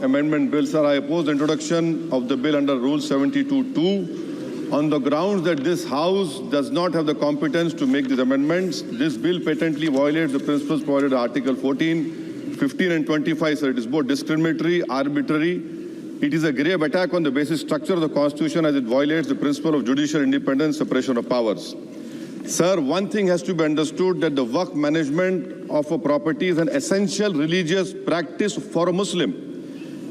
Amendment Bill. Sir, I oppose the introduction of the bill under Rule 72(2) on the grounds that this House does not have the competence to make these amendments. This bill patently violates the principles provided in Article 14, 15 and 25, sir. It is both discriminatory, arbitrary. It is a grave attack on the basic structure of the Constitution as it violates the principle of judicial independence, separation of powers. Sir, one thing has to be understood, that the Waqf management of a property is an essential religious practice for a Muslim.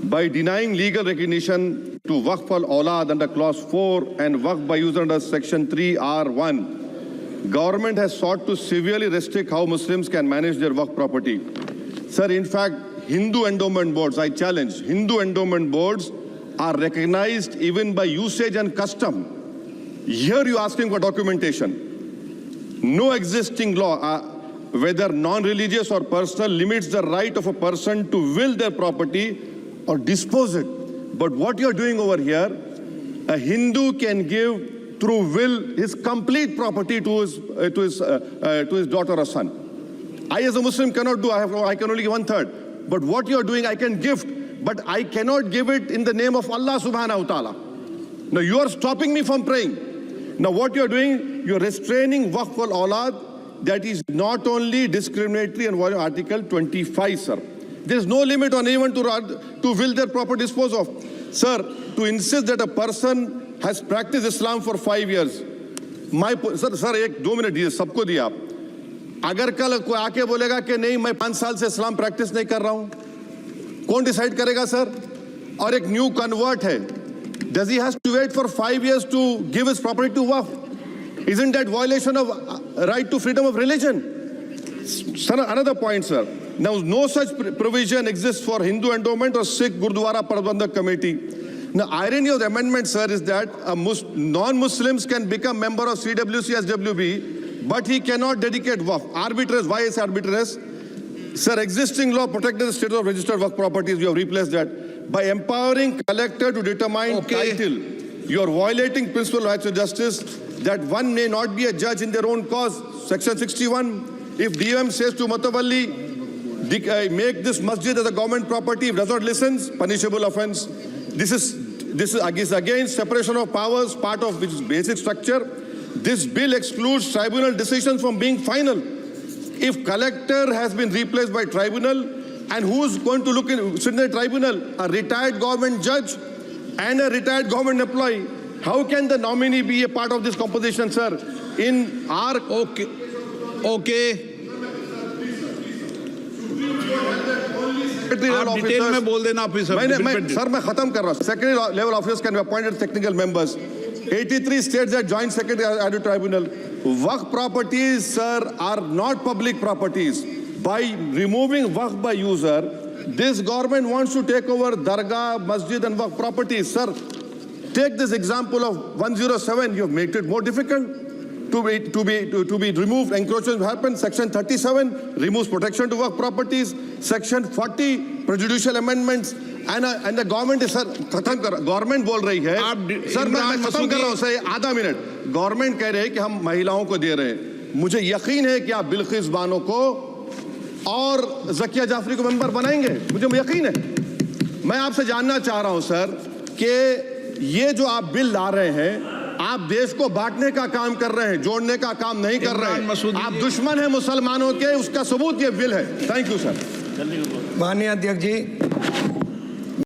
By denying legal recognition to Waqf al-Awlad under Clause 4 and Waqf by user under Section 3(r)(1), government has sought to severely restrict how Muslims can manage their Waqf property. Sir, in fact, Hindu endowment boards, I challenge, Hindu endowment boards are recognized even by usage and custom. Here you are asking for documentation. No existing law, whether non-religious or personal, limits the right of a person to will their property or dispose it. But what you're doing over here, a Hindu can give through will his complete property to his daughter or son. I as a Muslim cannot do, I can only give 1/3. But what you're doing, I can gift, but I cannot give it in the name of Allah subhanahu wa ta'ala. Now you are stopping me from praying. Now what you're doing, you're restraining Waqf al-Awlad. That is not only discriminatory and violating Article 25, sir. There is no limit on anyone to will their property dispose of. Sir, to insist that a person has practiced Islam for 5 years. Sir, 1-2 minute दिए, सबको दिया आप. अगर कल कोई आके बोलेगा कि नहीं मैं 5 साल से इस्लाम प्रैक्टिस नहीं कर रहा हूं, कौन डिसाइड करेगा सर? और एक न्यू कन्वर्ट है, does he has to wait for 5 years to give his property to Waqf? Isn't that violation of right to freedom of religion? Sir, another point, sir. Now, no such provision exists for Hindu endowment or Sikh Gurdwara Prabandhak Committee. Now, irony of the amendment, sir, is that non-Muslims can become member of CWC, SWB, but he cannot dedicate Waqf. Arbitrage, why is arbitrage? Sir, existing law protected the status of registered Waqf properties. You have replaced that. By empowering collector to determine title, you are violating principle of rights of justice, that one may not be a judge in their own cause. Section 61, if DOM says to Mutawalli, make this masjid as a government property, if does not listen, punishable offense. This is against separation of powers, part of which is basic structure. This bill excludes tribunal decisions from being final. If collector has been replaced by tribunal, and who's going to sit in the tribunal? A retired government judge and a retired government employee. How can the nominee be a part of this composition, sir? In our... Okay. आप detail में बोल देना officer. Sir मैं खत्म कर रहा हूँ. Secondary level officers can be appointed technical members. 83 states that joint secretary added tribunal. Waqf properties, sir, are not public properties. By removing Waqf by user, this government wants to take over Dargah, Masjid and Waqf properties. Sir, take this example of 107. You have made it more difficult to be removed. Encroachment happens. Section 37 removes protection to Waqf properties. Section 40 prejudicial amendments. And the government is, sir, खत्म कर, government बोल रही है, sir मैं खत्म कर रहा हूँ सर, आधा मिनट. गवर्नमेंट कह रहे हैं कि हम महिलाओं को दे रहे हैं. मुझे यकीन है कि आप बिल्किस बानो को और ज़किया जाफरी को मेंबर बनाएंगे. मुझे यकीन है. मैं आपसे जानना चाह रहा हूं सर कि ये जो आप बिल ला रहे हैं, आप देश को बांटने का काम कर रहे हैं, जोड़ने का काम नहीं कर रहे हैं. आप दुश्मन हैं मुसलमानों के, उसका सबूत ये बिल है. Thank you sir. माननीय अध्यक्ष जी.